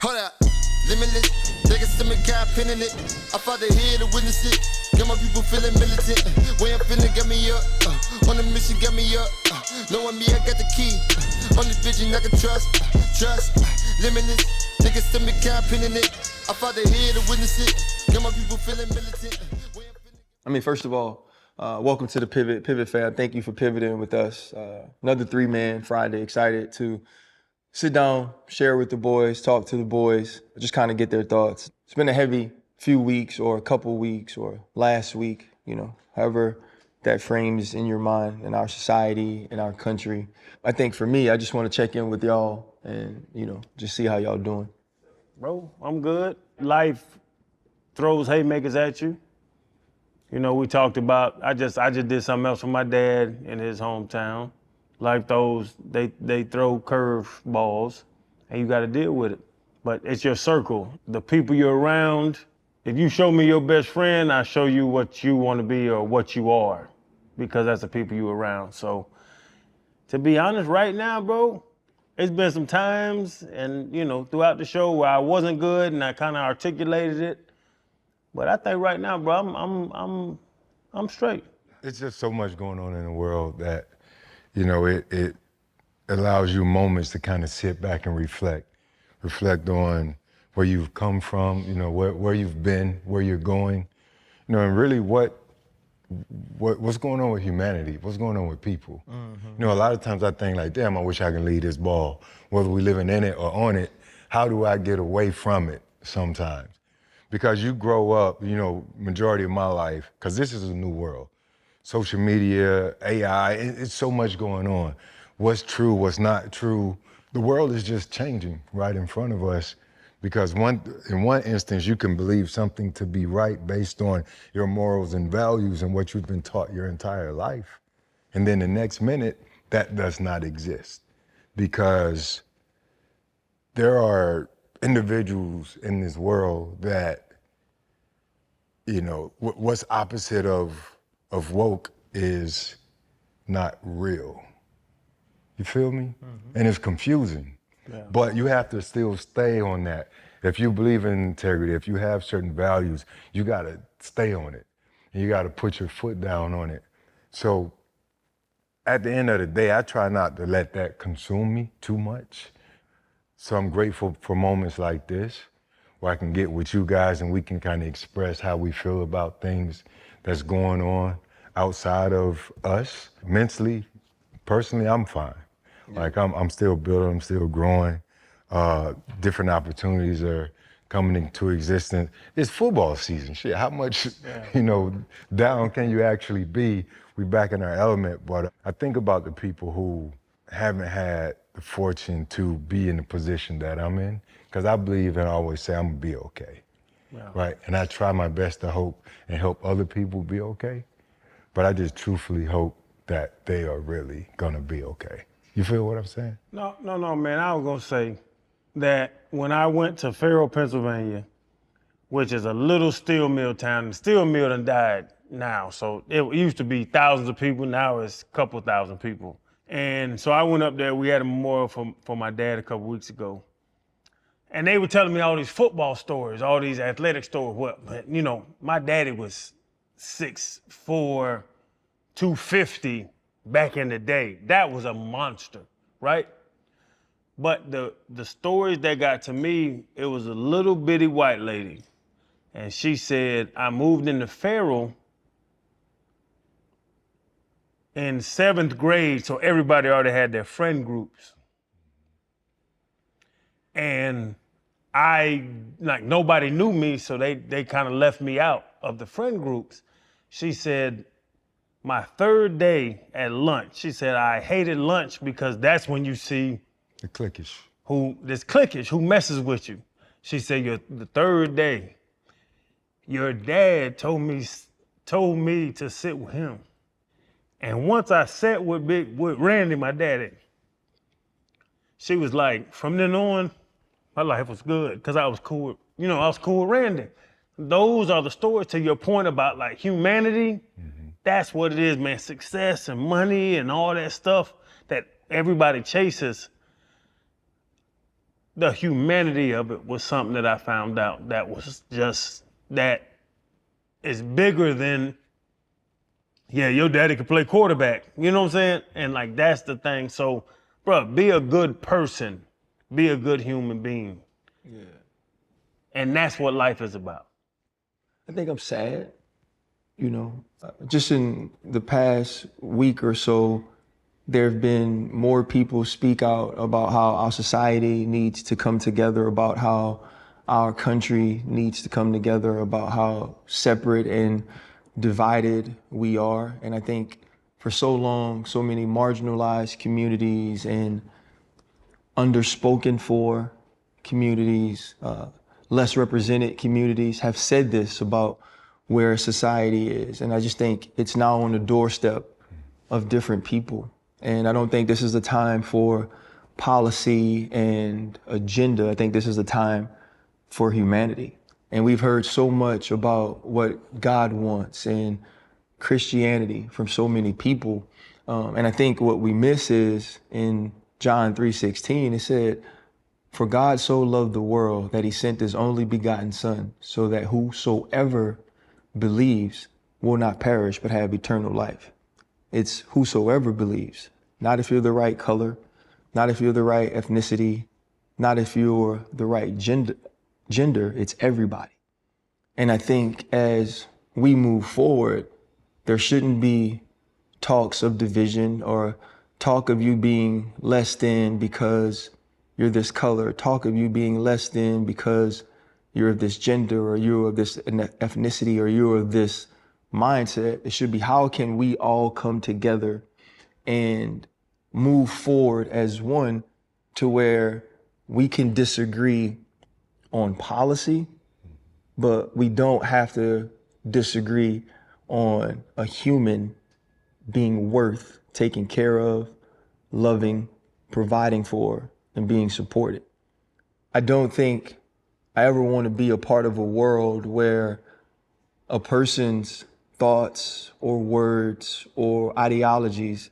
Hold up, limitless. Niggas send me guy pinning it. I fought the head to witness it. Got my people feeling militant. Way I'm feeling got me up. On the mission got me up. Knowing me, I got the key. Only vision I can trust. Limitless. Niggas send me guy pinning it. I fought the head to witness it. Got my people feeling militant. I mean, first of all, welcome to the Pivot fam. Thank you for pivoting with us. Another 3-man Friday. Excited to sit down, share with the boys, talk to the boys, just kind of get their thoughts. It's been a heavy few weeks or a couple weeks or last week, however that frames in your mind in our society, in our country. I think for me, I just want to check in with y'all and, just see how y'all doing. Bro, I'm good. Life throws haymakers at you. We talked about, I just did something else for my dad in his hometown. Life throws, they throw curve balls and you got to deal with it. But it's your circle, the people you're around. If you show me your best friend, I show you what you want to be or what you are, because that's the people you're around. So to be honest, right now, bro, it's been some times and, throughout the show where I wasn't good and I kind of articulated it. But I think right now, bro, I'm straight. It's just so much going on in the world that, it allows you moments to kind of sit back and reflect on where you've come from, where you've been, where you're going, and really what's going on with humanity, what's going on with people. Mm-hmm. A lot of times I think like, damn, I wish I could lead this ball, whether we living in it or on it. How do I get away from it sometimes? Because you grow up, majority of my life, because this is a new world. Social media, AI, it's so much going on. What's true, what's not true. The world is just changing right in front of us, because in one instance, you can believe something to be right based on your morals and values and what you've been taught your entire life. And then the next minute, that does not exist, because there are individuals in this world that, what's opposite of woke is not real. You feel me? Mm-hmm. And it's confusing. Yeah. But you have to still stay on that. If you believe in integrity, if you have certain values, you gotta stay on it. And you gotta put your foot down on it. So at the end of the day, I try not to let that consume me too much. So I'm grateful for moments like this, where I can get with you guys and we can kind of express how we feel about things that's going on outside of us. Mentally, personally, I'm fine. Yeah. Like I'm still building, I'm still growing. Different opportunities are coming into existence. It's football season, shit. How much, down can you actually be? We back in our element, but I think about the people who haven't had the fortune to be in the position that I'm in, because I believe and I always say I'm gonna be okay. Yeah. Right? And I try my best to hope and help other people be okay. But I just truthfully hope that they are really gonna be okay. You feel what I'm saying? No, man. I was gonna say that when I went to Farrell, Pennsylvania, which is a little steel mill town, and steel mill done died now. So it used to be thousands of people, now it's a couple thousand people. And so I went up there, we had a memorial for my dad a couple weeks ago. And they were telling me all these football stories, all these athletic stories. But my daddy was 6'4", 250 back in the day. That was a monster, right? But the stories that got to me, it was a little bitty white lady. And she said, I moved into Farrell in 7th grade, so everybody already had their friend groups. And nobody knew me, so they kind of left me out of the friend groups. She said, my 3rd day at lunch, she said, I hated lunch because that's when you see the cliquish. Who messes with you. She said, the 3rd day, your dad told me to sit with him. And once I sat with Randy, my daddy, she was like, from then on, my life was good because I was cool. I was cool with Randy. Those are the stories, to your point about like humanity. Mm-hmm. That's what it is, man. Success and money and all that stuff that everybody chases. the humanity of it was something that I found out that was just, that is bigger than, yeah, your daddy could play quarterback. You know what I'm saying? And like, that's the thing. So, bro, be a good person. Be a good human being. Yeah. And that's what life is about. I think I'm sad. You know, just in the past week or so, there have been more people speak out about how our society needs to come together, about how our country needs to come together, about how separate and divided we are. And I think for so long, so many marginalized communities and underspoken for communities, less represented communities have said this about where society is. And I just think it's now on the doorstep of different people. And I don't think this is the time for policy and agenda. I think this is the time for humanity. And we've heard so much about what God wants and Christianity from so many people. And I think what we miss is in John 3:16, it said, "For God so loved the world that he sent his only begotten son, so that whosoever believes will not perish but have eternal life." It's whosoever believes, not if you're the right color, not if you're the right ethnicity, not if you're the right gender, it's everybody. And I think as we move forward, there shouldn't be talks of division or talk of you being less than because you're this color, talk of you being less than because you're of this gender or you're of this ethnicity or you're of this mindset. It should be, how can we all come together and move forward as one to where we can disagree on policy, but we don't have to disagree on a human being worth taking care of, loving, providing for, and being supported. I don't think I ever want to be a part of a world where a person's thoughts or words or ideologies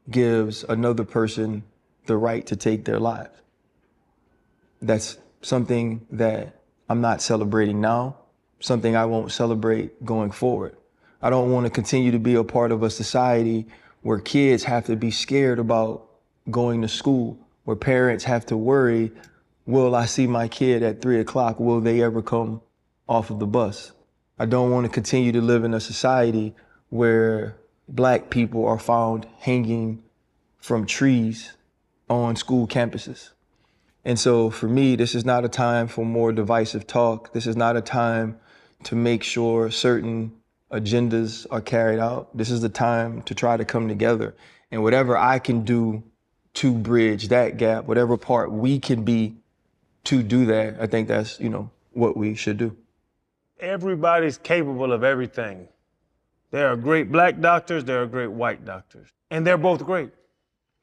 gives another person the right to take their life. That's something that I'm not celebrating now, something I won't celebrate going forward. I don't want to continue to be a part of a society where kids have to be scared about going to school, where parents have to worry, will I see my kid at 3 o'clock? Will they ever come off of the bus? I don't want to continue to live in a society where Black people are found hanging from trees on school campuses. And so for me, this is not a time for more divisive talk. This is not a time to make sure certain agendas are carried out. This is the time to try to come together. And whatever I can do to bridge that gap, whatever part we can be to do that, I think that's, what we should do. Everybody's capable of everything. There are great Black doctors, there are great white doctors, and they're both great.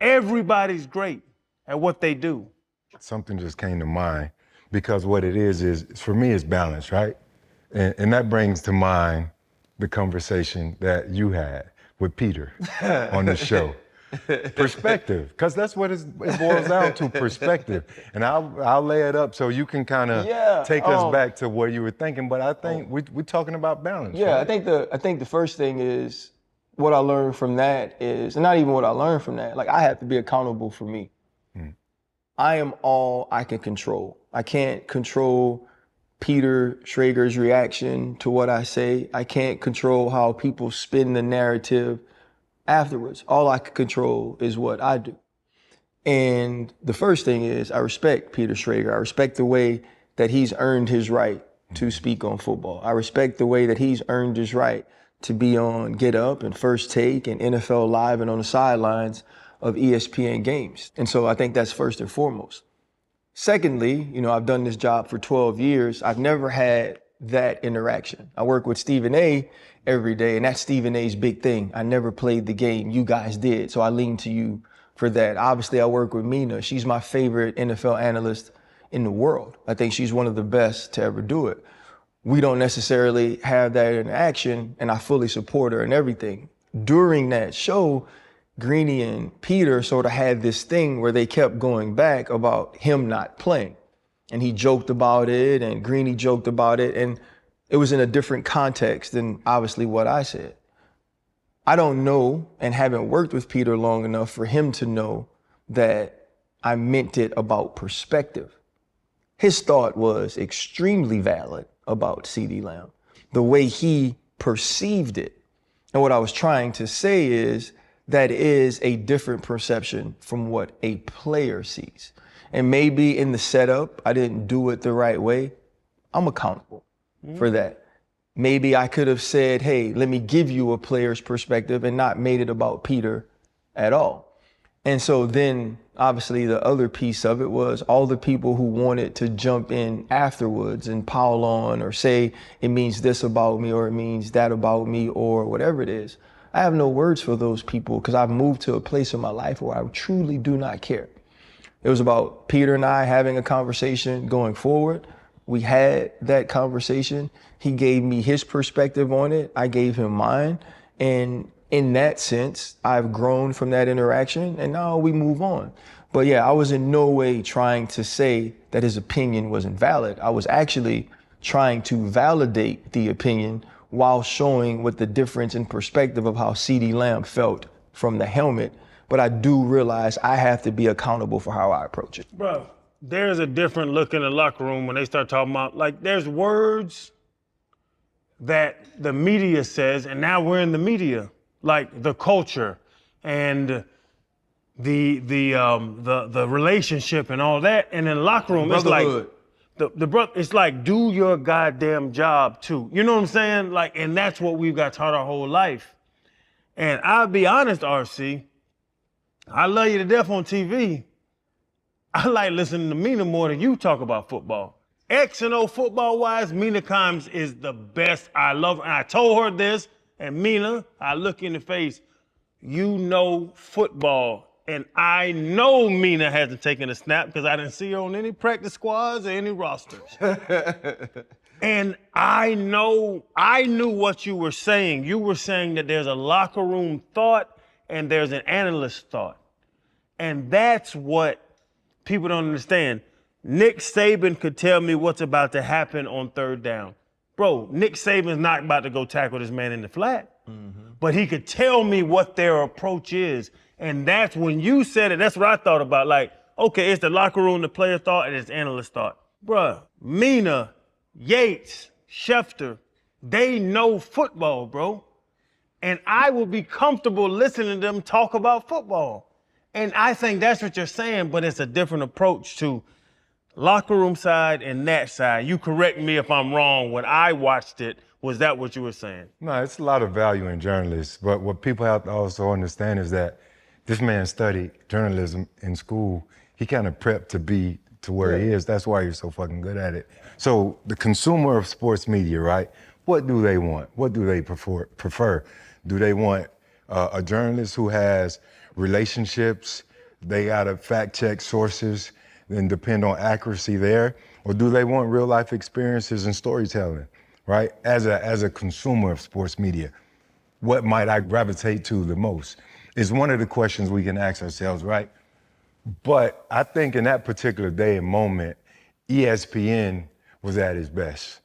Everybody's great at what they do. Something just came to mind, because what it is for me, it's balance, right? And that brings to mind the conversation that you had with Peter on the show. Perspective, because that's what it boils down to, perspective. And I'll lay it up so you can kind of take us back to where you were thinking. But I think we're talking about balance. Yeah, right? I think the first thing is what I learned from that is, and not even what I learned from that, like I have to be accountable for me. I am all I can control. I can't control Peter Schrager's reaction to what I say. I can't control how people spin the narrative afterwards. All I can control is what I do. And the first thing is I respect Peter Schrager. I respect the way that he's earned his right to speak on football. I respect the way that he's earned his right to be on Get Up and First Take and NFL Live and on the sidelines of ESPN games. And so I think that's first and foremost. Secondly, I've done this job for 12 years. I've never had that interaction. I work with Stephen A every day, and that's Stephen A's big thing. I never played the game. You guys did. So I lean to you for that. Obviously, I work with Mina. She's my favorite NFL analyst in the world. I think she's one of the best to ever do it. We don't necessarily have that interaction, and I fully support her and everything. During that show, Greeny and Peter sort of had this thing where they kept going back about him not playing. And he joked about it, and Greeny joked about it, and it was in a different context than obviously what I said. I don't know and haven't worked with Peter long enough for him to know that I meant it about perspective. His thought was extremely valid about CeeDee Lamb, the way he perceived it. And what I was trying to say is that is a different perception from what a player sees. And maybe in the setup, I didn't do it the right way. I'm accountable for that. Maybe I could have said, hey, let me give you a player's perspective and not made it about Peter at all. And so then obviously the other piece of it was all the people who wanted to jump in afterwards and pile on or say it means this about me or it means that about me or whatever it is. I have no words for those people because I've moved to a place in my life where I truly do not care. It was about Peter and I having a conversation going forward. We had that conversation. He gave me his perspective on it. I gave him mine. And in that sense, I've grown from that interaction and now we move on. But yeah, I was in no way trying to say that his opinion wasn't valid. I was actually trying to validate the opinion while showing what the difference in perspective of how CeeDee Lamb felt from the helmet. But I do realize I have to be accountable for how I approach it. Bro, there's a different look in the locker room when they start talking about, like, there's words that the media says, and now we're in the media, like the culture and the relationship and all that. And in the locker room, it's like it's like, do your goddamn job too. You know what I'm saying? Like, and that's what we've got taught our whole life. And I'll be honest, RC, I love you to death on TV. I like listening to Mina more than you talk about football. X and O football-wise, Mina Kimes is the best. I love her. And I told her this, and Mina, I look in the face, you know football. And I know Mina hasn't taken a snap because I didn't see her on any practice squads or any rosters. And I knew what you were saying. You were saying that there's a locker room thought and there's an analyst thought. And that's what people don't understand. Nick Saban could tell me what's about to happen on third down. Bro, Nick Saban's not about to go tackle this man in the flat. But he could tell me what their approach is. And that's when you said it, that's what I thought about. Like, okay, it's the locker room, the player thought, and it's analyst thought. Bruh, Mina, Yates, Schefter, they know football, bro. And I will be comfortable listening to them talk about football. And I think that's what you're saying, but it's a different approach to locker room side and that side. You correct me if I'm wrong. When I watched it, was that what you were saying? No, it's a lot of value in journalists, but what people have to also understand is that this man studied journalism in school. He kind of prepped to be to where he is. That's why he's so fucking good at it. So the consumer of sports media, right? What do they want? What do they prefer? Do they want a journalist who has relationships? They gotta fact check sources and depend on accuracy there? Or do they want real life experiences and storytelling, right? As a consumer of sports media, what might I gravitate to the most? Is one of the questions we can ask ourselves, right? But I think in that particular day and moment, ESPN was at its best.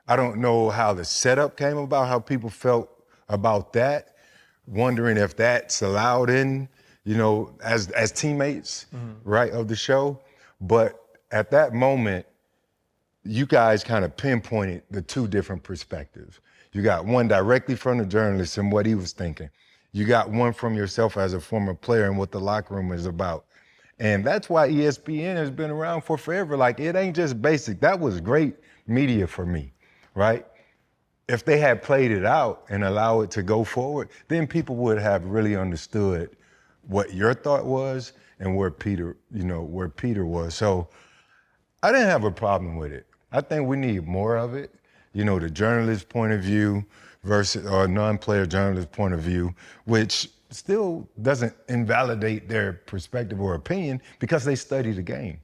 I don't know how the setup came about, how people felt about that, wondering if that's allowed in, you know, as teammates, right, of the show. But at that moment, you guys kind of pinpointed the two different perspectives. You got one directly from the journalist and what he was thinking. You got one from yourself as a former player and what the locker room is about. And that's why ESPN has been around for forever. Like, it ain't just basic. That was great media for me, right? If they had played it out and allowed it to go forward, then people would have really understood what your thought was and where Peter was. So I didn't have a problem with it. I think we need more of it. You know, the journalist point of view versus a non-player journalist point of view, which still doesn't invalidate their perspective or opinion because they study the game.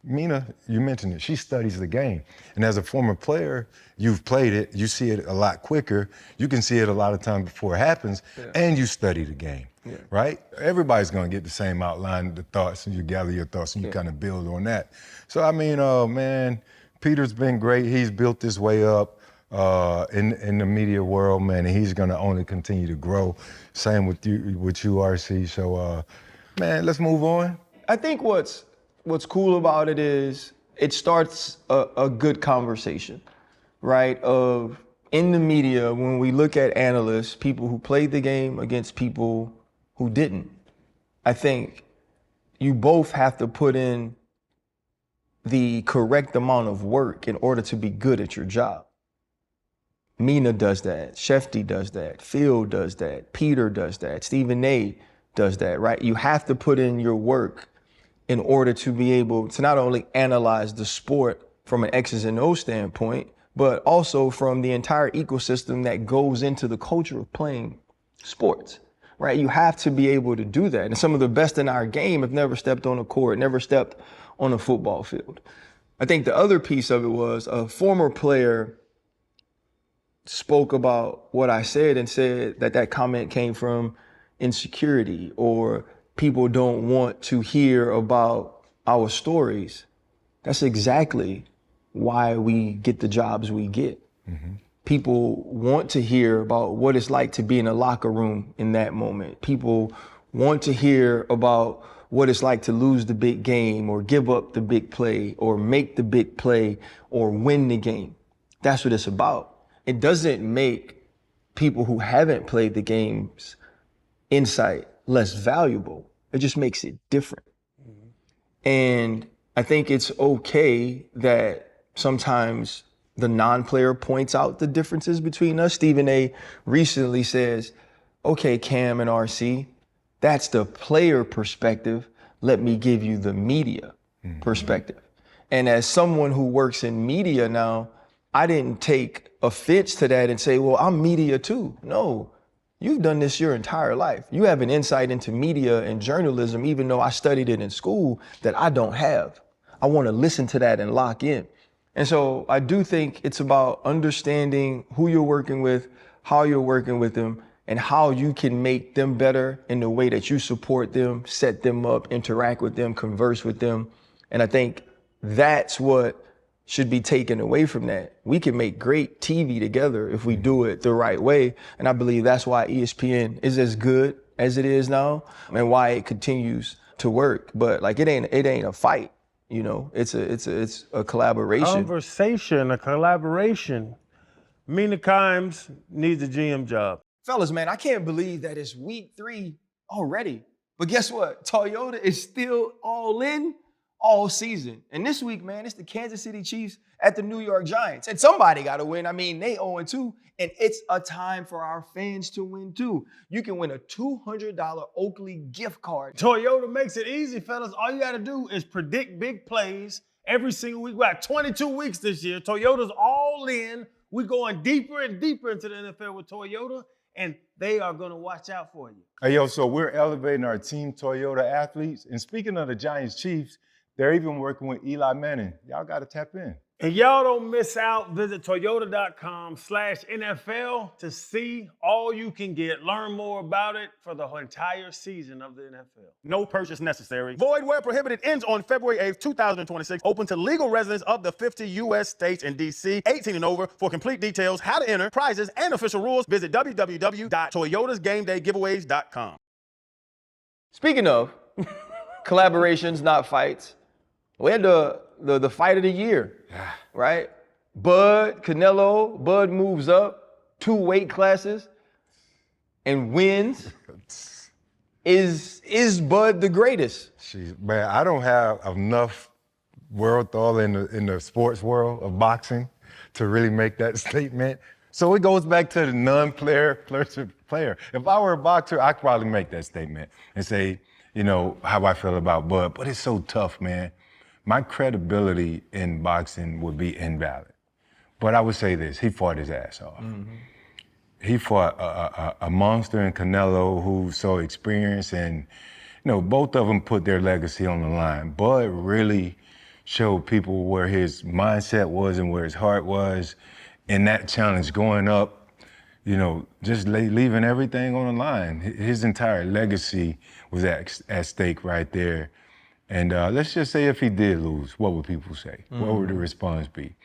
Mina, you mentioned it, she studies the game. And as a former player, you've played it, you see it a lot quicker, you can see it a lot of times before it happens, and you study the game, right? Everybody's gonna get the same outline, the thoughts, and you gather your thoughts and you kind of build on that. So, I mean, man, Peter's been great. He's built his way up in the media world, man, and he's gonna only continue to grow. Same with you, RC. So, man, let's move on. I think what's cool about it is it starts a good conversation, right? Of in the media, when we look at analysts, people who played the game against people who didn't, I think you both have to put in the correct amount of work in order to be good at your job. Mina does that, Shefty does that, Phil does that, Peter does that, Stephen A does that, right? You have to put in your work in order to be able to not only analyze the sport from an X's and O's standpoint, but also from the entire ecosystem that goes into the culture of playing sports, right? You have to be able to do that. And some of the best in our game have never stepped on a court, never stepped on a football field. I think the other piece of it was a former player spoke about what I said and said that comment came from insecurity or people don't want to hear about our stories. That's exactly why we get the jobs we get. Mm-hmm. People want to hear about what it's like to be in a locker room in that moment. People want to hear about what it's like to lose the big game or give up the big play or make the big play or win the game. That's what it's about. It doesn't make people who haven't played the game's insight less valuable. It just makes it different. Mm-hmm. And I think it's okay that sometimes the non-player points out the differences between us. Stephen A recently says, okay, Cam and RC, that's the player perspective. Let me give you the media perspective. And as someone who works in media now, I didn't take offense to that and say, well, I'm media too. No, you've done this your entire life. You have an insight into media and journalism, even though I studied it in school, that I don't have. I want to listen to that and lock in. And so I do think it's about understanding who you're working with, how you're working with them, and how you can make them better in the way that you support them, set them up, interact with them, converse with them. And I think that's what should be taken away from that. We can make great TV together if we do it the right way. And I believe that's why ESPN is as good as it is now and why it continues to work. But like, it ain't a fight, you know, it's a collaboration. Conversation, a collaboration. Mina Kimes needs a GM job. Fellas, man, I can't believe that it's week 3 already. But guess what? Toyota is still all in all season. And this week, man, it's the Kansas City Chiefs at the New York Giants. And somebody got to win. I mean, they 0-2, and it's a time for our fans to win too. You can win a $200 Oakley gift card. Toyota makes it easy, fellas. All you got to do is predict big plays every single week. We got 22 weeks this year. Toyota's all in. We're going deeper and deeper into the NFL with Toyota, and they are going to watch out for you. Hey, yo, so we're elevating our Team Toyota athletes. And speaking of the Giants Chiefs, they're even working with Eli Manning. Y'all got to tap in. And y'all don't miss out. Visit toyota.com/NFL to see all you can get. Learn more about it for the entire season of the NFL. No purchase necessary. Void where prohibited. Ends on February 8th, 2026. Open to legal residents of the 50 U.S. states and D.C. 18 and over. For complete details, how to enter, prizes, and official rules, visit www.toyotasgamedaygiveaways.com. Speaking of collaborations, not fights, we had the fight of the year, right? Canelo, Bud moves up 2 weight classes and wins. Is Bud the greatest? Man, I don't have enough world thought in the sports world of boxing to really make that statement. So it goes back to the non-player player. If I were a boxer, I could probably make that statement and say, you know, how I feel about Bud. But it's so tough, man. My credibility in boxing would be invalid. But I would say this, he fought his ass off. Mm-hmm. He fought a monster in Canelo who's so experienced, and you know, both of them put their legacy on the line. Bud really showed people where his mindset was and where his heart was in that challenge going up, you know, just leaving everything on the line. His entire legacy was at stake right there. And let's just say if he did lose, what would people say? What would the response be?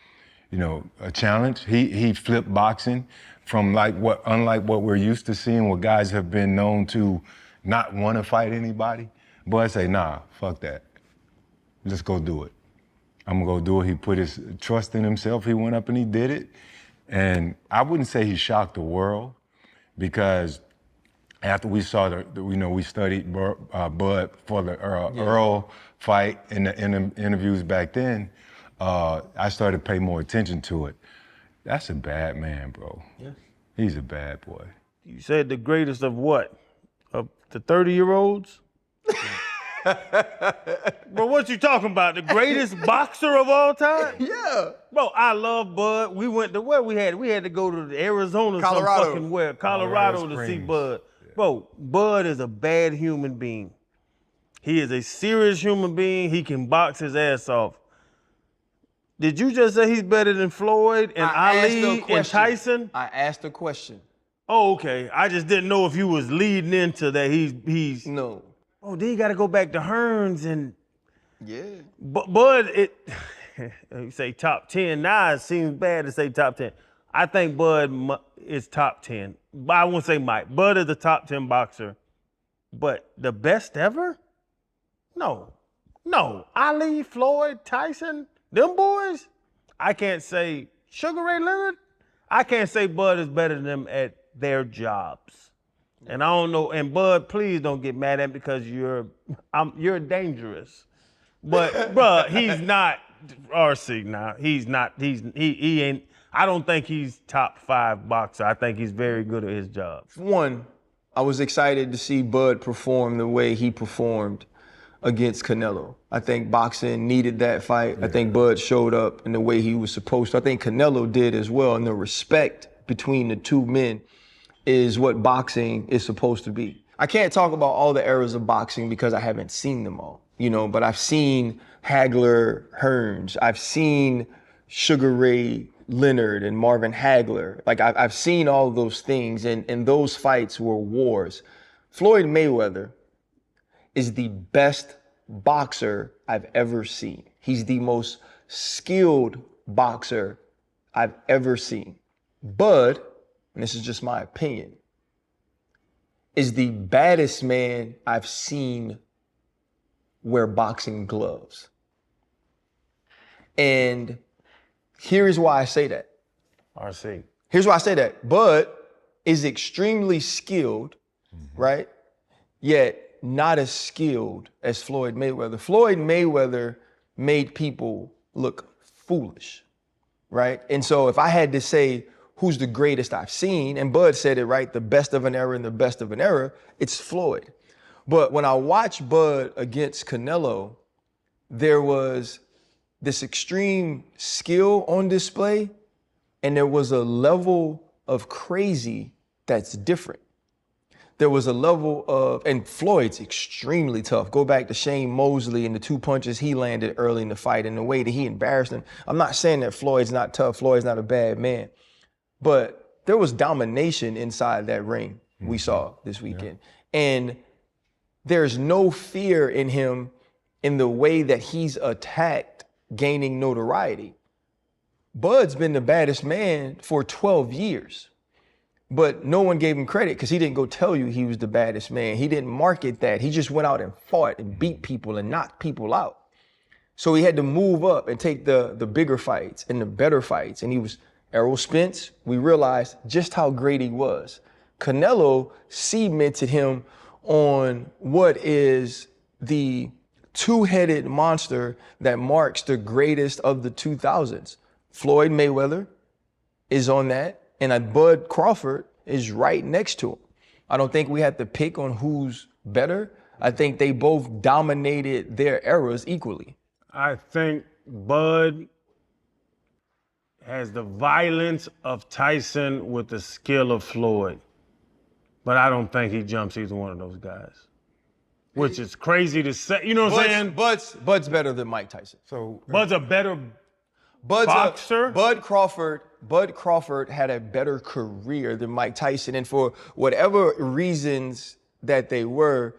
You know, a challenge. He flipped boxing from unlike what we're used to seeing, where guys have been known to not want to fight anybody. Bud say, nah, fuck that. Let's go do it. I'm gonna go do it. He put his trust in himself. He went up and he did it. And I wouldn't say he shocked the world, because after we saw we studied Bud for the Earl fight in the interviews back then. I started to pay more attention to it. That's a bad man, bro. Yeah. He's a bad boy. You said the greatest of what? Of the 30-year-olds? Bro, what you talking about? The greatest boxer of all time? Yeah. Bro, I love Bud. We went to where we had to go to Arizona, Colorado. some fucking where, Colorado to see Bud. Yeah. Bro, Bud is a bad human being. He is a serious human being. He can box his ass off. Did you just say he's better than Floyd and Ali and Tyson? I asked a question. Oh, okay. I just didn't know if you was leading into that. He's No. Oh, then you got to go back to Hearns and Yeah. Bud. You say top 10 now. It seems bad to say top 10. I think Bud is top 10. But I won't say Mike. Bud is the top 10 boxer. But the best ever? No. Ali, Floyd, Tyson, them boys. I can't say Sugar Ray Leonard. I can't say Bud is better than them at their jobs. And I don't know. And Bud, please don't get mad at me because you're dangerous. But bruh, he's not RC now. He's not. He ain't. I don't think he's top 5 boxer. I think he's very good at his job. One, I was excited to see Bud perform the way he performed against Canelo. I think boxing needed that fight. I think Bud showed up in the way he was supposed to. I think Canelo did as well. And the respect between the two men is what boxing is supposed to be. I can't talk about all the eras of boxing because I haven't seen them all, but I've seen Hagler, Hearns. I've seen Sugar Ray Leonard and Marvin Hagler. Like I've seen all those things, and those fights were wars. Floyd Mayweather is the best boxer I've ever seen. He's the most skilled boxer I've ever seen. Bud, and this is just my opinion, is the baddest man I've seen wear boxing gloves. And here's why I say that. RC. Here's why I say that. Bud is extremely skilled, right? Yet not as skilled as Floyd Mayweather. Floyd Mayweather made people look foolish, right? And so if I had to say who's the greatest I've seen, and Bud said it right, the best of an era and the best of an era, it's Floyd. But when I watched Bud against Canelo, there was this extreme skill on display, and there was a level of crazy that's different. There was a level of, and Floyd's extremely tough. Go back to Shane Mosley and the 2 punches he landed early in the fight and the way that he embarrassed him. I'm not saying that Floyd's not tough. Floyd's not a bad man. But there was domination inside that ring we saw this weekend. Yeah. And there's no fear in him in the way that he's attacked gaining notoriety. Bud's been the baddest man for 12 years. But no one gave him credit because he didn't go tell you he was the baddest man. He didn't market that. He just went out and fought and beat people and knocked people out. So he had to move up and take the bigger fights and the better fights. And he was Errol Spence. We realized just how great he was. Canelo cemented him on what is the two-headed monster that marks the greatest of the 2000s. Floyd Mayweather is on that. And Bud Crawford is right next to him. I don't think we have to pick on who's better. I think they both dominated their eras equally. I think Bud has the violence of Tyson with the skill of Floyd. But I don't think he jumps either one of those guys. which is crazy to say. You know what I'm saying? Bud's better than Mike Tyson. So Bud's a better boxer. Bud Crawford had a better career than Mike Tyson, and for whatever reasons that they were,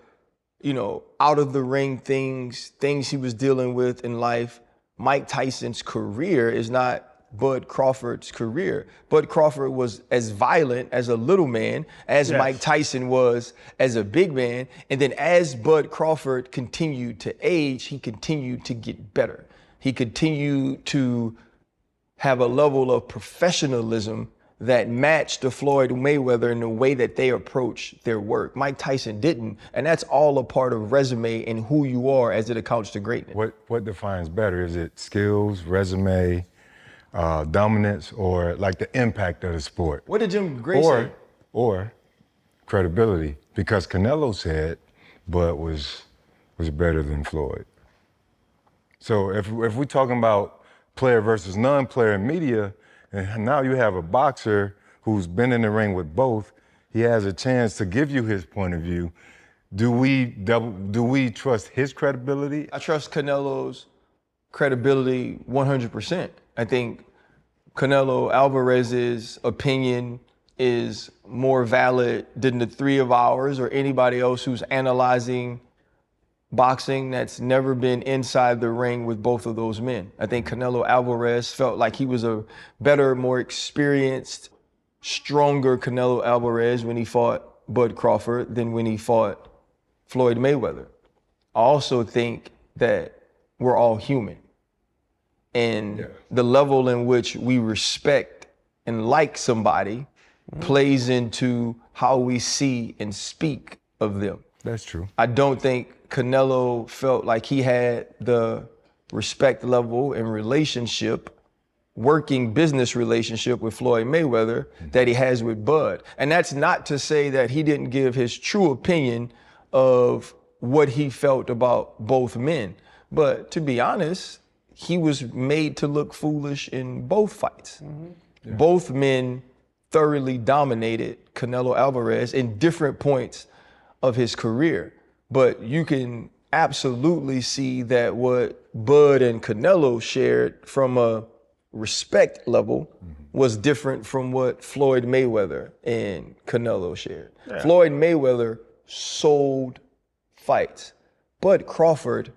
out of the ring things he was dealing with in life, Mike Tyson's career is not Bud Crawford's career. Bud Crawford was as violent as a little man as Mike Tyson was as a big man. And then as Bud Crawford continued to age, he continued to get better. He continued to have a level of professionalism that matched the Floyd Mayweather in the way that they approach their work. Mike Tyson didn't, and that's all a part of resume and who you are as it accounts to greatness. what defines better? Is it skills, resume, dominance, or like the impact of the sport? What did Jim Gray say? Or credibility, because Canelo said Bud was better than Floyd. So if we're talking about player versus non-player in media, and now you have a boxer who's been in the ring with both, he has a chance to give you his point of view. Do we trust his credibility? I trust Canelo's credibility 100%. I think Canelo Alvarez's opinion is more valid than the three of ours or anybody else who's analyzing boxing that's never been inside the ring with both of those men. I think Canelo Alvarez felt like he was a better, more experienced, stronger Canelo Alvarez when he fought Bud Crawford than when he fought Floyd Mayweather. I also think that we're all human. And the level in which we respect and like somebody plays into how we see and speak of them. That's true. I don't think Canelo felt like he had the respect level and working business relationship with Floyd Mayweather that he has with Bud. And that's not to say that he didn't give his true opinion of what he felt about both men. But to be honest, he was made to look foolish in both fights. Both men thoroughly dominated Canelo Alvarez in different points of his career. But you can absolutely see that what Bud and Canelo shared from a respect level was different from what Floyd Mayweather and Canelo shared. Floyd Mayweather sold fights. Bud Crawford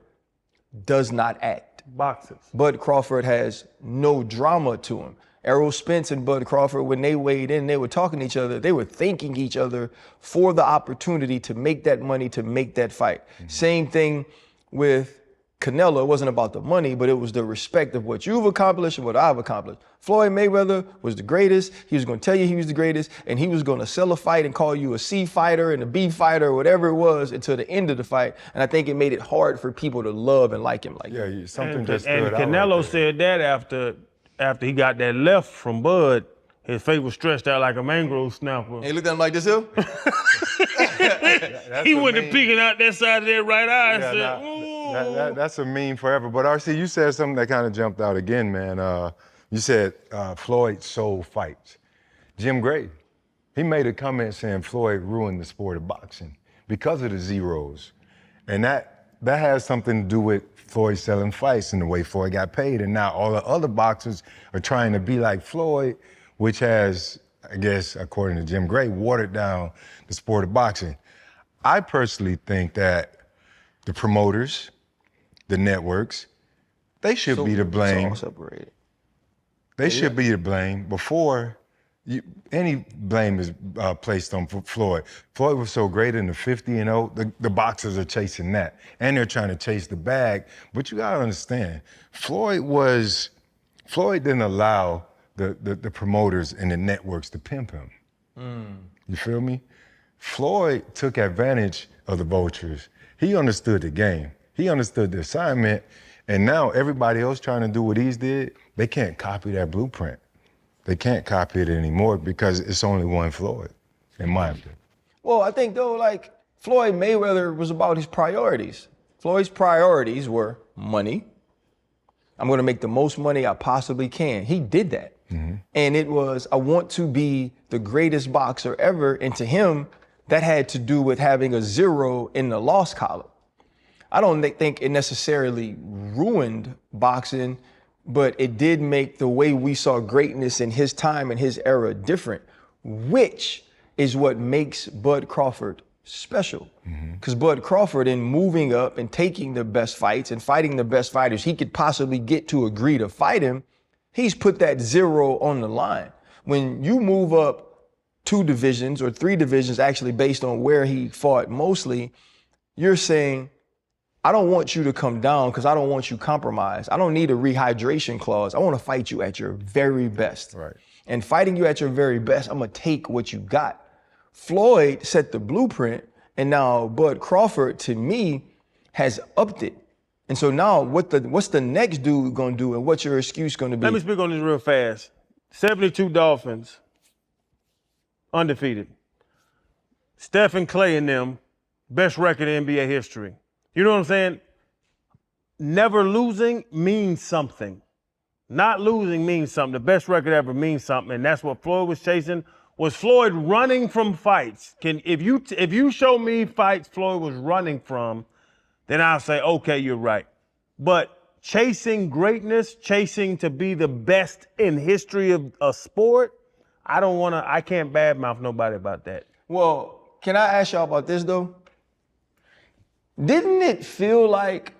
does not act. Boxes. Bud Crawford has no drama to him. Errol Spence and Bud Crawford, when they weighed in, they were talking to each other. They were thanking each other for the opportunity to make that money, to make that fight. Same thing with Canelo. It wasn't about the money, but it was the respect of what you've accomplished and what I've accomplished. Floyd Mayweather was the greatest. He was going to tell you he was the greatest, and he was going to sell a fight and call you a C fighter and a B fighter or whatever it was until the end of the fight. And I think it made it hard for people to love and like him like that. Yeah, something just And stood out Canelo right there. said that after he got that left from Bud, his face was stretched out like a mangrove snapper. And he looked at him like this, here? He went to peeking out that side of that right eye and said, ooh. That's a meme forever. But RC, you said something that kind of jumped out again, man. You said Floyd sold fights. Jim Gray, he made a comment saying Floyd ruined the sport of boxing because of the zeros. And that has something to do with Floyd selling fights and the way Floyd got paid. And now all the other boxers are trying to be like Floyd, which has, I guess, according to Jim Gray, watered down the sport of boxing. I personally think that the promoters, the networks, they should be to blame. It's all separated. They should be to blame before any blame is placed on Floyd. Floyd was so great in the 50-0, the boxers are chasing that. And they're trying to chase the bag. But you gotta understand, Floyd didn't allow the promoters and the networks to pimp him. You feel me? Floyd took advantage of the vultures. He understood the game. He understood the assignment. And now everybody else trying to do what he's did, they can't copy that blueprint. They can't copy it anymore because it's only one Floyd, in my opinion. Well, I think though, like Floyd Mayweather was about his priorities. Floyd's priorities were money. I'm gonna make the most money I possibly can. He did that. And it was, I want to be the greatest boxer ever. And to him, that had to do with having a 0 in the loss column. I don't think it necessarily ruined boxing, but it did make the way we saw greatness in his time and his era different, which is what makes Bud Crawford special. Because Bud Crawford, in moving up and taking the best fights and fighting the best fighters he could possibly get to agree to fight him, he's put that 0 on the line. When you move up 2 divisions or 3 divisions, actually based on where he fought mostly, you're saying, I don't want you to come down because I don't want you compromised. I don't need a rehydration clause. I want to fight you at your very best. Right. And fighting you at your very best, I'm going to take what you got. Floyd set the blueprint, and now Bud Crawford, to me, has upped it. And so now what's the next dude going to do, and what's your excuse going to be? Let me speak on this real fast. 72 Dolphins, undefeated. Stephen Clay and them, best record in NBA history. You know what I'm saying? Never losing means something. Not losing means something. The best record ever means something, and that's what Floyd was chasing. Was Floyd running from fights? If you show me fights Floyd was running from, then I'll say, okay, you're right. But chasing greatness, chasing to be the best in history of a sport, I can't badmouth nobody about that. Well, can I ask y'all about this, though? Didn't it feel like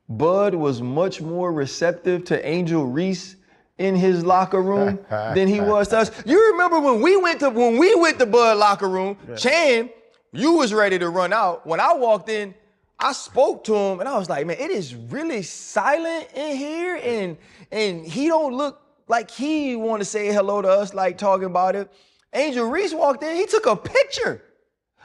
Bud was much more receptive to Angel Reese in his locker room than he was to us? You remember when we went to Bud locker room, yeah. Chan, you was ready to run out. When I walked in, I spoke to him and I was like, man, it is really silent in here, and he don't look like he want to say hello to us, like talking about it. Angel Reese walked in, he took a picture,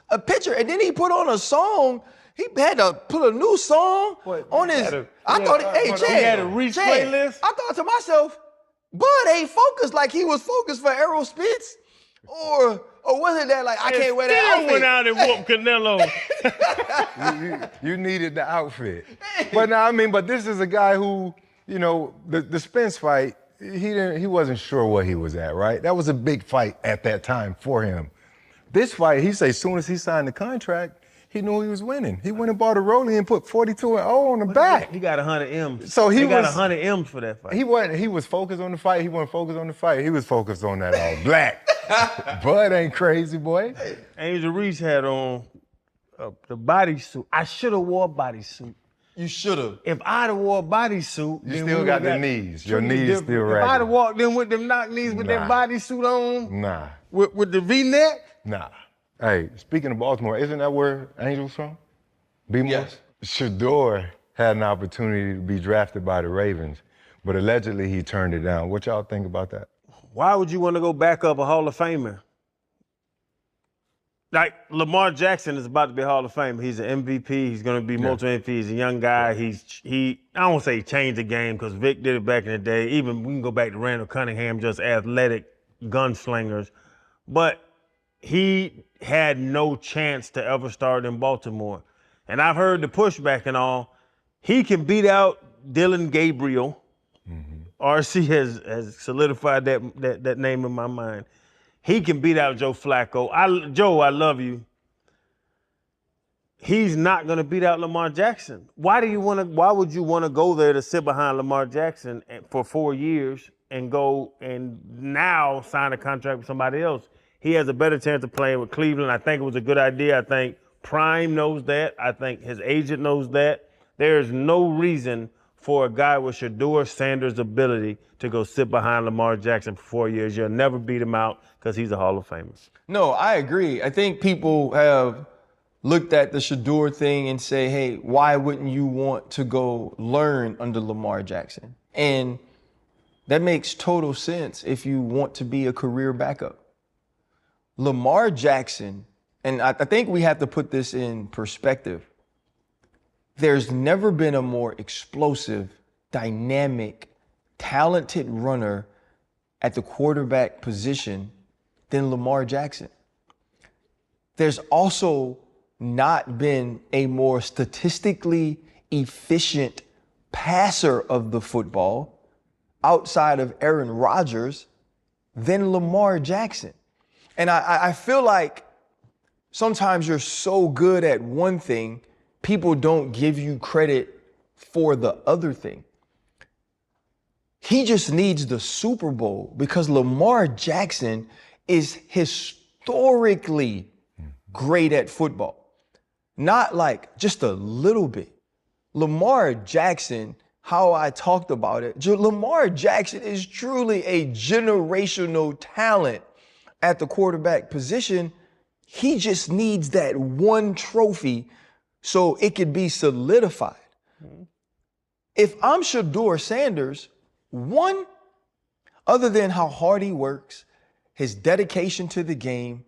and then he put on a song. He had to put a new song on his. I thought, hey, Chad, he had a Reese playlist. I thought to myself, Bud ain't focused like he was focused for Errol Spence, or was it that like I can't wear that outfit? Went out and whooped Canelo. you needed the outfit, but now but this is a guy who, the Spence fight, he wasn't sure where he was at, right? That was a big fight at that time for him. This fight, he said, as soon as he signed the contract, he knew he was winning. He went and bought a rollie and put 42-0 on the back. He got 100 M's. So he got 100 M's for that fight. He was focused on the fight. He wasn't focused on the fight. He was focused on that all black. Bud ain't crazy, boy. Angel Reese had on the bodysuit. I should have wore a bodysuit. You should have. If I'd have wore a bodysuit, you still got the knees. Your knees still right. If I'd have walked in with them knock knees with that bodysuit on, nah. With the V-neck, nah. Hey, speaking of Baltimore, isn't that where Angel's from? Yes. Shedeur had an opportunity to be drafted by the Ravens, but allegedly he turned it down. What y'all think about that? Why would you want to go back up a Hall of Famer? Like Lamar Jackson is about to be a Hall of Famer. He's an MVP. He's going to be multiple MVP. He's a young guy. I don't want to say he changed the game because Vic did it back in the day. Even we can go back to Randall Cunningham, just athletic gunslingers. But he had no chance to ever start in Baltimore. And I've heard the pushback and all. He can beat out Dylan Gabriel. Mm-hmm. RC has solidified that name in my mind. He can beat out Joe Flacco. Joe, I love you. He's not going to beat out Lamar Jackson. Why would you want to go there to sit behind Lamar Jackson for 4 years and go and now sign a contract with somebody else? He has a better chance of playing with Cleveland. I think it was a good idea. I think Prime knows that. I think his agent knows that. There's no reason for a guy with Shedeur Sanders' ability to go sit behind Lamar Jackson for 4 years. You'll never beat him out because he's a Hall of Famer. No, I agree. I think people have looked at the Shedeur thing and say, hey, why wouldn't you want to go learn under Lamar Jackson? And that makes total sense if you want to be a career backup. Lamar Jackson, and I think we have to put this in perspective, there's never been a more explosive, dynamic, talented runner at the quarterback position than Lamar Jackson. There's also not been a more statistically efficient passer of the football outside of Aaron Rodgers than Lamar Jackson. And I feel like sometimes you're so good at one thing, people don't give you credit for the other thing. He just needs the Super Bowl because Lamar Jackson is historically great at football. Not like just a little bit. Lamar Jackson, how I talked about it, Lamar Jackson is truly a generational talent at the quarterback position. He just needs that one trophy so it could be solidified. If I'm Shedeur Sanders, one, other than how hard he works, his dedication to the game,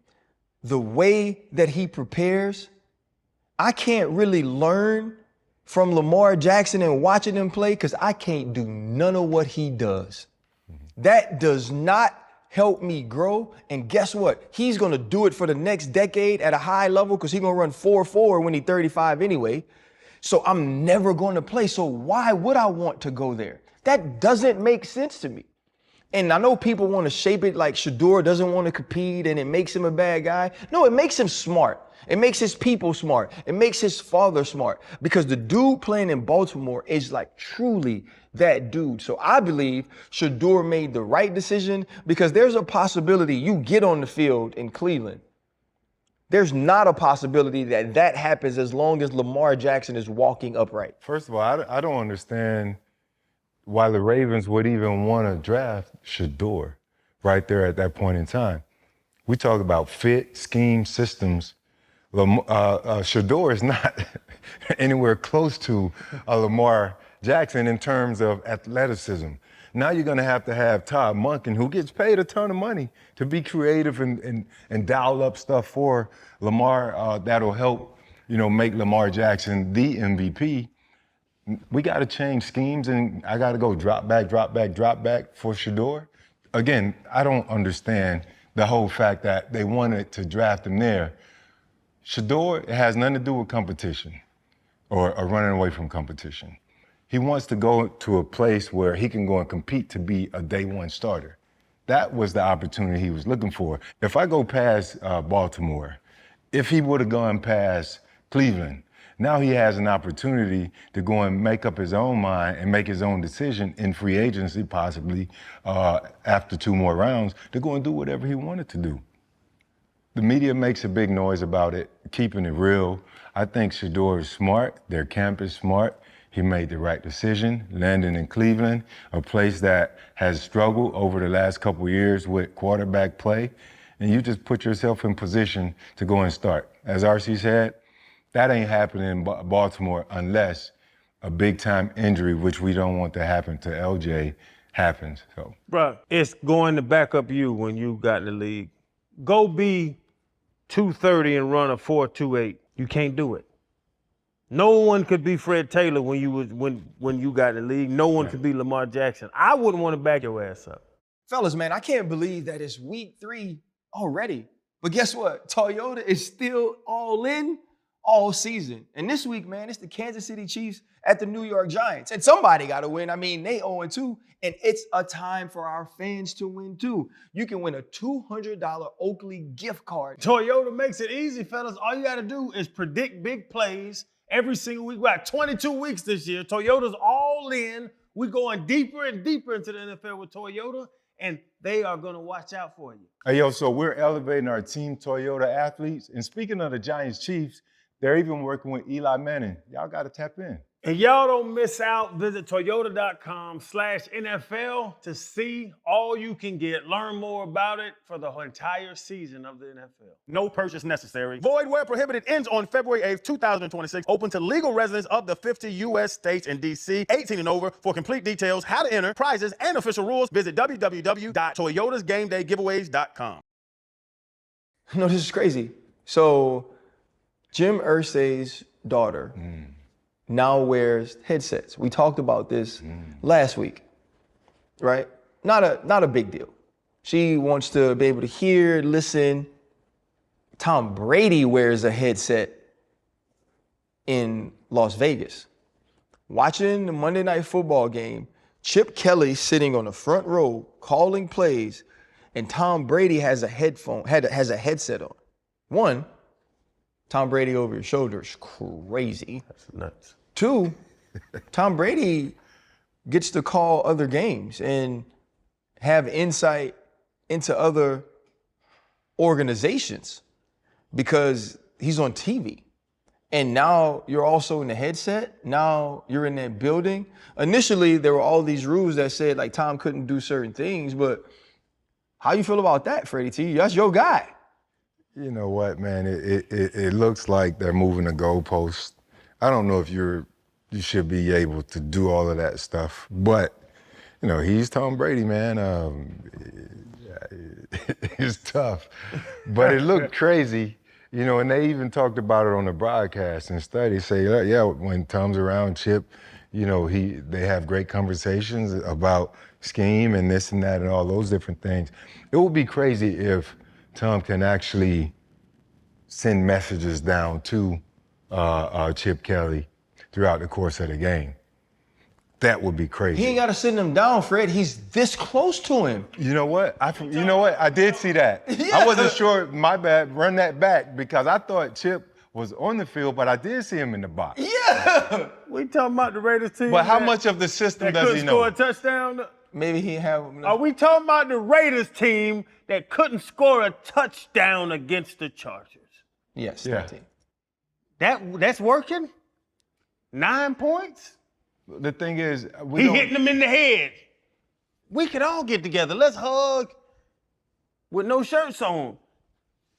the way that he prepares, I can't really learn from Lamar Jackson and watching him play because I can't do none of what he does. That does not help me grow. And guess what? He's going to do it for the next decade at a high level because he's going to run 4.4 when he's 35 anyway. So I'm never going to play. So why would I want to go there? That doesn't make sense to me. And I know people want to shape it like Shedeur doesn't want to compete and it makes him a bad guy. No, it makes him smart. It makes his people smart. It makes his father smart because the dude playing in Baltimore is like truly that dude. So I believe Shedeur made the right decision because there's a possibility you get on the field in Cleveland. There's not a possibility that that happens as long as Lamar Jackson is walking upright. First of all, I don't understand why the Ravens would even want to draft Shedeur right there at that point in time. We talk about fit, scheme, systems. Shedeur is not anywhere close to Lamar Jackson in terms of athleticism. Now you're going to have Todd Monken, who gets paid a ton of money to be creative and dial up stuff for Lamar that'll help, make Lamar Jackson the MVP. We got to change schemes, and I got to go drop back for Shedeur. Again, I don't understand the whole fact that they wanted to draft him there. Shedeur, it has nothing to do with competition or running away from competition. He wants to go to a place where he can go and compete to be a day one starter. That was the opportunity he was looking for. If I go past Baltimore, if he would have gone past Cleveland, now he has an opportunity to go and make up his own mind and make his own decision in free agency, possibly after 2 more rounds, to go and do whatever he wanted to do. The media makes a big noise about it, keeping it real. I think Shedeur is smart. Their camp is smart. He made the right decision, landing in Cleveland, a place that has struggled over the last couple of years with quarterback play. And you just put yourself in position to go and start. As RC said, that ain't happening in Baltimore unless a big-time injury, which we don't want to happen to LJ, happens. So, Bruh, it's going to back up you when you got in the league. Go be 230 and run a 4.28. You can't do it. No one could be Fred Taylor when you got in the league. No one could be Lamar Jackson. I wouldn't want to back your ass up. Fellas, man, I can't believe that it's week 3 already. But guess what? Toyota is still all in all season. And this week, man, it's the Kansas City Chiefs at the New York Giants. And somebody got to win. I mean, they 0-2, and it's a time for our fans to win too. You can win a $200 Oakley gift card. Toyota makes it easy, fellas. All you got to do is predict big plays every single week. We got 22 weeks this year. Toyota's all in. We're going deeper and deeper into the NFL with Toyota, and they are going to watch out for you. Hey, so we're elevating our Team Toyota athletes. And speaking of the Giants Chiefs, they're even working with Eli Manning. Y'all got to tap in. And y'all don't miss out. Visit toyota.com/NFL to see all you can get. Learn more about it for the entire season of the NFL. No purchase necessary. Void where prohibited ends on February 8th, 2026. Open to legal residents of the 50 U.S. states and D.C. 18 and over. For complete details, how to enter, prizes, and official rules, visit www.toyotasgamedaygiveaways.com. No, this is crazy. So Jim Irsay's daughter now wears headsets. We talked about this last week, right? Not a big deal. She wants to be able to hear, listen. Tom Brady wears a headset in Las Vegas. Watching the Monday Night Football game, Chip Kelly sitting on the front row calling plays, and Tom Brady has a headset on. One, Tom Brady over your shoulder is crazy. That's nuts. 2, Tom Brady gets to call other games and have insight into other organizations because he's on TV. And now you're also in the headset. Now you're in that building. Initially, there were all these rules that said like Tom couldn't do certain things, but how you feel about that, Freddie T? That's your guy. You know what, man? It looks like they're moving the goalposts. I don't know if you should be able to do all of that stuff, but you know he's Tom Brady, man. It's tough, but it looked crazy. You know, and they even talked about it on the broadcast and studies say, yeah, when Tom's around Chip, you know, they have great conversations about scheme and this and that and all those different things. It would be crazy if Tom can actually send messages down to Chip Kelly throughout the course of the game. That would be crazy. He ain't got to send him down, Fred. He's this close to him. You know what? I did see that. Yeah. I wasn't sure. My bad. Run that back because I thought Chip was on the field, but I did see him in the box. Yeah. We talking about the Raiders team. But how much of the system that does he couldn't know? score a touchdown? Maybe he have. Are we talking about the Raiders team that couldn't score a touchdown against the Chargers? Yes. Yeah. That team. That's working? 9 points? The thing is, He hitting them in the head. We could all get together. Let's hug with no shirts on.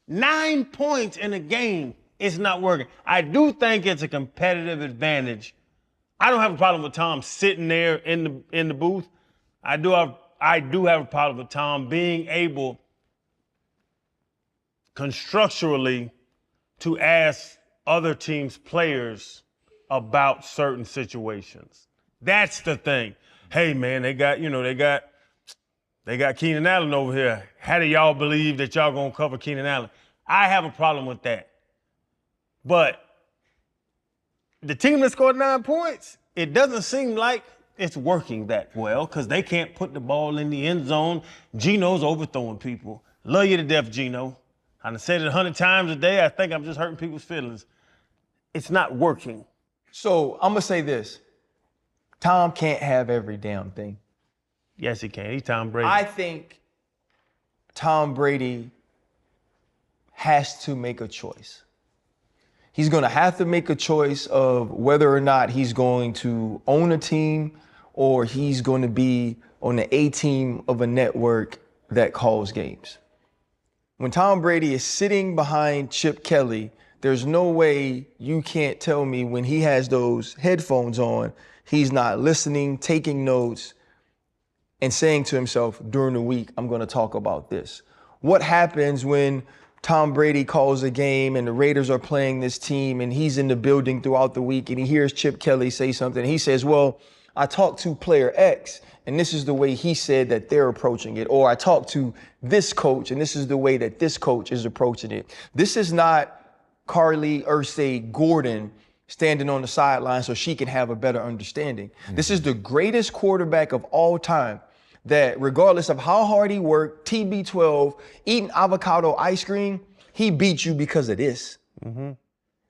9 points in a game is not working. I do think it's a competitive advantage. I don't have a problem with Tom sitting there in the booth. I do have a problem with Tom being able constructually to ask other teams' players about certain situations. That's the thing. Hey man, they got Keenan Allen over here. How do y'all believe that y'all gonna cover Keenan Allen? I have a problem with that. But the team that scored 9 points, it doesn't seem like it's working that well because they can't put the ball in the end zone. Geno's overthrowing people. Love you to death, Geno. I done said it 100 times a day. I think I'm just hurting people's feelings. It's not working. So I'm gonna say this: Tom can't have every damn thing. Yes, he can. He's Tom Brady. I think Tom Brady has to make a choice. He's gonna have to make a choice of whether or not he's going to own a team or he's going to be on the A team of a network that calls games. When Tom Brady is sitting behind Chip Kelly, there's no way you can't tell me when he has those headphones on, he's not listening, taking notes, and saying to himself, during the week, I'm going to talk about this. What happens when Tom Brady calls a game and the Raiders are playing this team and he's in the building throughout the week and he hears Chip Kelly say something? He says, well, I talked to player X and this is the way he said that they're approaching it. Or I talked to this coach and this is the way that this coach is approaching it. This is not Carly Ursay Gordon standing on the sideline so she can have a better understanding. This is the greatest quarterback of all time that regardless of how hard he worked, TB12, eating avocado ice cream, he beat you because of this.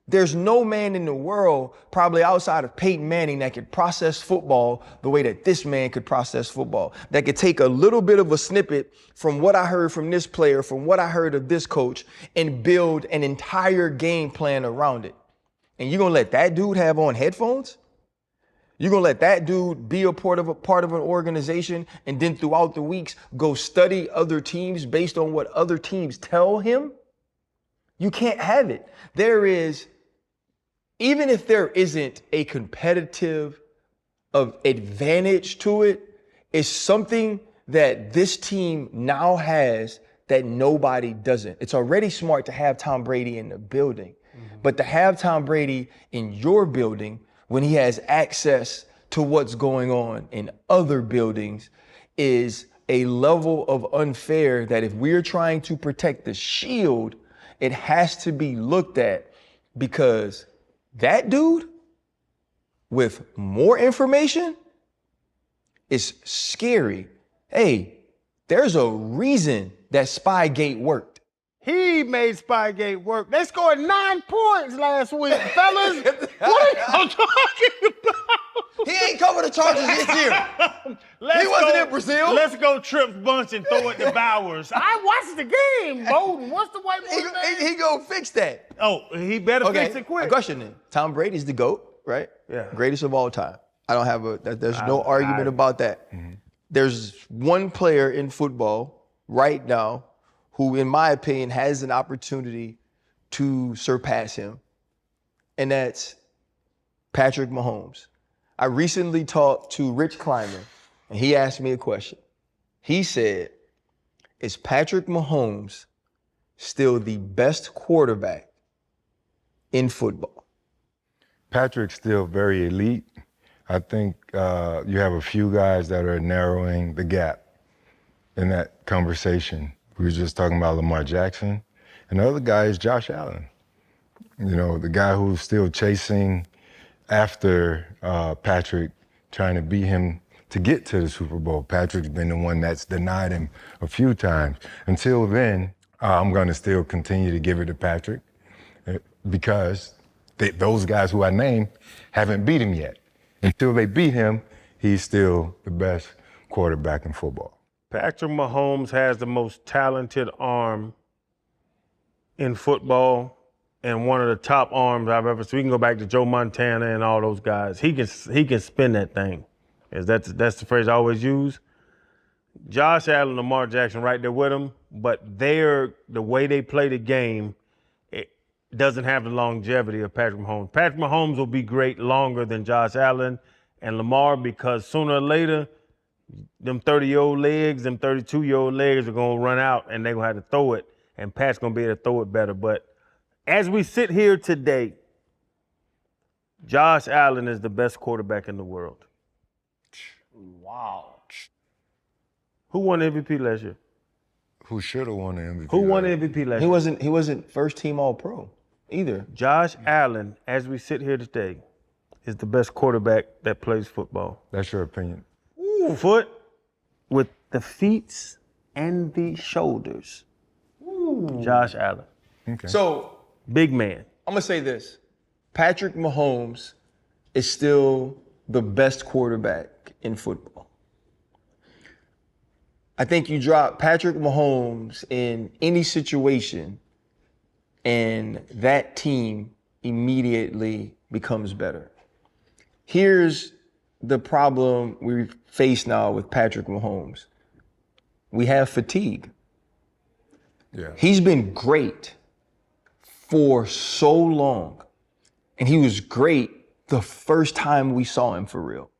There's no man in the world, probably outside of Peyton Manning, that could process football the way that this man could process football. That could take a little bit of a snippet from what I heard from this player, from what I heard of this coach, and build an entire game plan around it. And you're gonna let that dude have on headphones? You're gonna let that dude be a part of an organization and then throughout the weeks go study other teams based on what other teams tell him? You can't have it. Even if there isn't a competitive advantage to it, it's something that this team now has that nobody doesn't. It's already smart to have Tom Brady in the building, but to have Tom Brady in your building when he has access to what's going on in other buildings is a level of unfair that if we're trying to protect the shield, it has to be looked at because that dude with more information is scary. Hey, there's a reason that Spygate worked. He Reed made Spygate work. They scored 9 points last week, fellas. What are y'all talking about? He ain't covered the charges this year. He wasn't in Brazil. Let's go Trips bunch and throw it to Bowers. I watched the game, Bowden. What's the white boy name? He gonna fix that. Oh, he better fix it quick. A question then. Tom Brady's the GOAT, right? Yeah. Greatest of all time. I don't have there's no argument about that. There's one player in football right now who, in my opinion, has an opportunity to surpass him, and that's Patrick Mahomes. I recently talked to Rich Kleiman, and he asked me a question. He said, is Patrick Mahomes still the best quarterback in football? Patrick's still very elite. I think you have a few guys that are narrowing the gap in that conversation. We were just talking about Lamar Jackson, and the other guy is Josh Allen. You know, the guy who's still chasing after Patrick, trying to beat him to get to the Super Bowl. Patrick's been the one that's denied him a few times. Until then, I'm going to still continue to give it to Patrick because those guys who I named haven't beat him yet. Until they beat him, he's still the best quarterback in football. Patrick Mahomes has the most talented arm in football and one of the top arms I've ever seen. We can go back to Joe Montana and all those guys. He can spin that thing. That's the phrase I always use. Josh Allen, Lamar Jackson right there with him, but the way they play the game, it doesn't have the longevity of Patrick Mahomes. Patrick Mahomes will be great longer than Josh Allen and Lamar because sooner or later, them 30-year-old legs, them 32-year-old legs are going to run out and they're going to have to throw it, and Pat's going to be able to throw it better. But as we sit here today, Josh Allen is the best quarterback in the world. Wow. Who won the MVP last year? Who should have won the MVP? Who won the MVP last year? He wasn't first team All-Pro either. Josh Allen, as we sit here today, is the best quarterback that plays football. That's your opinion. Foot with the feet and the shoulders. Josh Allen. Okay. So Big man. I'm gonna say this. Patrick Mahomes is still the best quarterback in football. I think you drop Patrick Mahomes in any situation and that team immediately becomes better. Here's the problem we face now with Patrick Mahomes. We have fatigue. Yeah. He's been great for so long, and he was great the first time we saw him for real.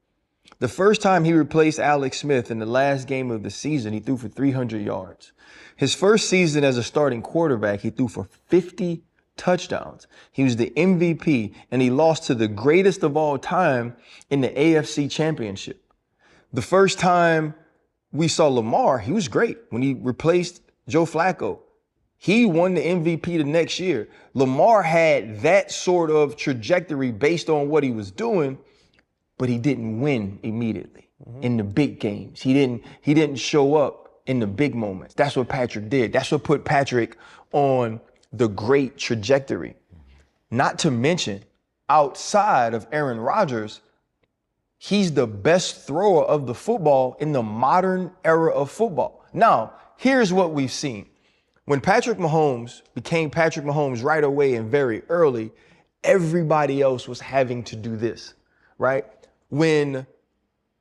The first time he replaced Alex Smith in the last game of the season, he threw for 300 yards. His first season as a starting quarterback, he threw for 50 touchdowns. He was the MVP, and he lost to the greatest of all time in the AFC Championship. The first time we saw Lamar, he was great when he replaced Joe Flacco. He won the MVP the next year. Lamar had that sort of trajectory based on what he was doing, but he didn't win immediately in the big games. He didn't show up in the big moments. That's what Patrick did. That's what put Patrick on the great trajectory. Not to mention, outside of Aaron Rodgers, he's the best thrower of the football in the modern era of football. Now, here's what we've seen. When Patrick Mahomes became Patrick Mahomes right away and very early, everybody else was having to do this, right? When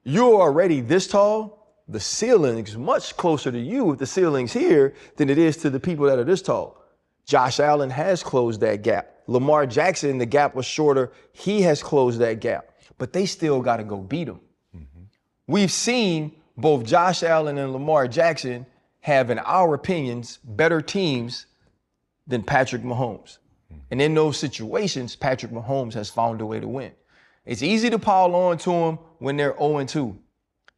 you're already this tall, the ceiling is much closer to you if the ceiling's here than it is to the people that are this tall. Josh Allen has closed that gap. Lamar Jackson, the gap was shorter. He has closed that gap, but they still got to go beat him. We've seen both Josh Allen and Lamar Jackson have, in our opinions, better teams than Patrick Mahomes. And in those situations, Patrick Mahomes has found a way to win. It's easy to pile on to him when they're 0-2.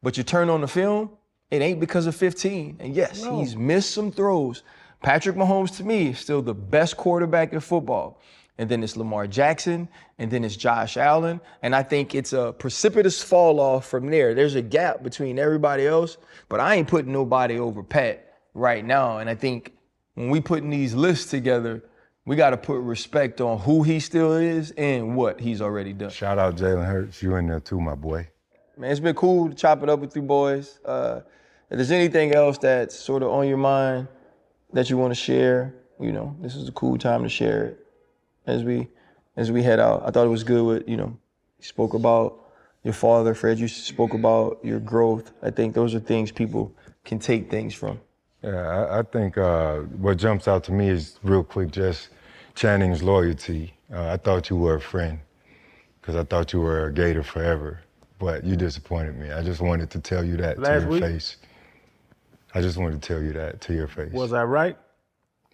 But you turn on the film, it ain't because of 15. And yes, he's missed some throws. Patrick Mahomes, to me, is still the best quarterback in football. And then it's Lamar Jackson, and then it's Josh Allen. And I think it's a precipitous fall off from there. There's a gap between everybody else, but I ain't putting nobody over Pat right now. And I think when we putting these lists together, we got to put respect on who he still is and what he's already done. Shout out Jalen Hurts. You in there too, my boy. Man, it's been cool to chop it up with you boys. If there's anything else that's sort of on your mind that you want to share, you know, this is a cool time to share it as we head out. I thought it was good with, you know, you spoke about your father, Fred, you spoke about your growth. I think those are things people can take things from. Yeah, I think what jumps out to me is real quick, just Channing's loyalty. I thought you were a friend because I thought you were a Gator forever, but you disappointed me. I just wanted to tell you that to your face. I just wanted to tell you that to your face. Was I right?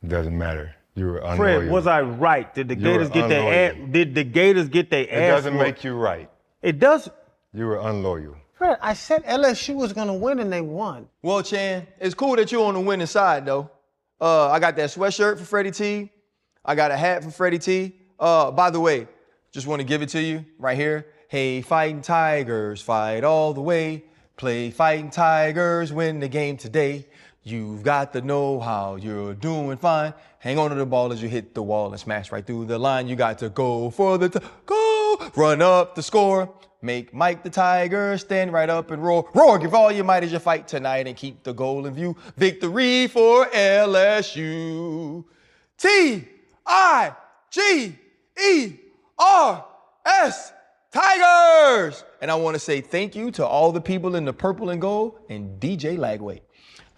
It doesn't matter. You were unloyal. Fred, was I right? Did the Gators get their ass? Did the Gators get their ass? It doesn't make you right. It does. You were unloyal. Fred, I said LSU was gonna win and they won. Well, Chan, it's cool that you're on the winning side, though. I got that sweatshirt for Freddie T. I got a hat for Freddie T. By the way, just want to give it to you right here. Hey, fighting Tigers, fight all the way. Play fighting Tigers, win the game today. You've got the know-how, you're doing fine. Hang on to the ball as you hit the wall and smash right through the line. You got to go for the go, run up the score. Make Mike the Tiger stand right up and roar. Roar, give all your might as you fight tonight and keep the goal in view. Victory for LSU. Tigers, Tigers! And I want to say thank you to all the people in the purple and gold and DJ Lagway.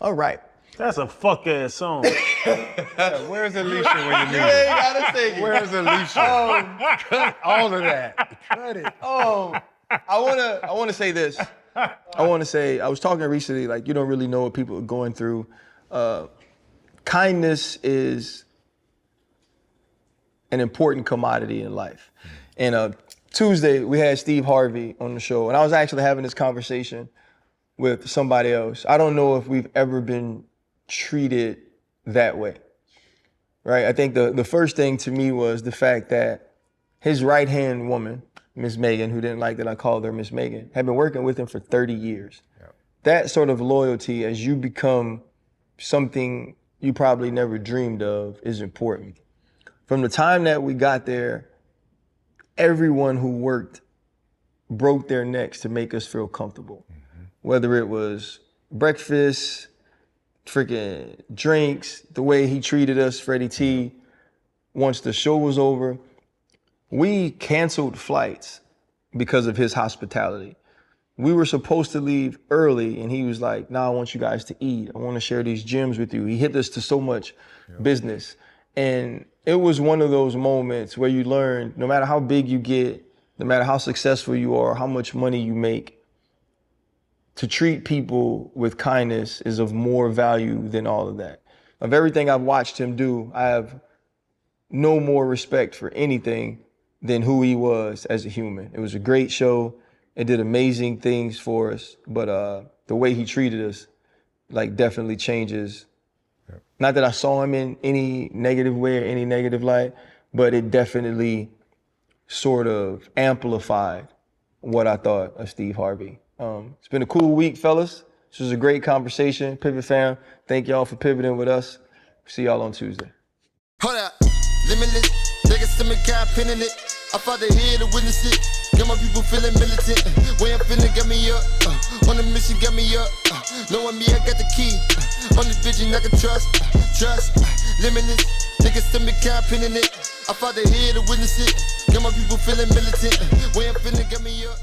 All right. That's a fuck-ass song. Where's Alicia when you need You her? ain't gotta sing it. Where's Alicia? Cut all of that. Cut it. I wanna say this. I was talking recently, like, you don't really know what people are going through. Kindness is an important commodity in life. And Tuesday, we had Steve Harvey on the show, and I was actually having this conversation with somebody else. I don't know if we've ever been treated that way, right? I think the first thing to me was the fact that his right-hand woman, Miss Megan, who didn't like that I called her Miss Megan, had been working with him for 30 years. Yep. That sort of loyalty as you become something you probably never dreamed of is important. From the time that we got there, everyone who worked broke their necks to make us feel comfortable. Mm-hmm. Whether it was breakfast, freaking drinks, the way he treated us, Freddie T, once the show was over, we canceled flights because of his hospitality. We were supposed to leave early and he was like, nah, I want you guys to eat. I want to share these gems with you. He hit us to so much business. And it was one of those moments where you learn, no matter how big you get, no matter how successful you are, how much money you make, to treat people with kindness is of more value than all of that. Of everything I've watched him do, I have no more respect for anything than who he was as a human. It was a great show. It did amazing things for us, but the way he treated us, like, definitely changes. Yep. Not that I saw him in any negative way or any negative light, but it definitely sort of amplified what I thought of Steve Harvey. It's been a cool week, fellas. This was a great conversation. Pivot fam, thank y'all for pivoting with us. See y'all on Tuesday. Hold up, limitless. Niggas to me, cat pinning it. I fought the head to witness it. Got my people feeling militant. Way I'm feeling, got me up. On the mission, got me up. Knowing me, I got the key. On the vision, I can trust. Limitless. Niggas to me, cat pinning it. I fought the head to witness it. Got my people feeling militant. Way I'm feeling, got me up.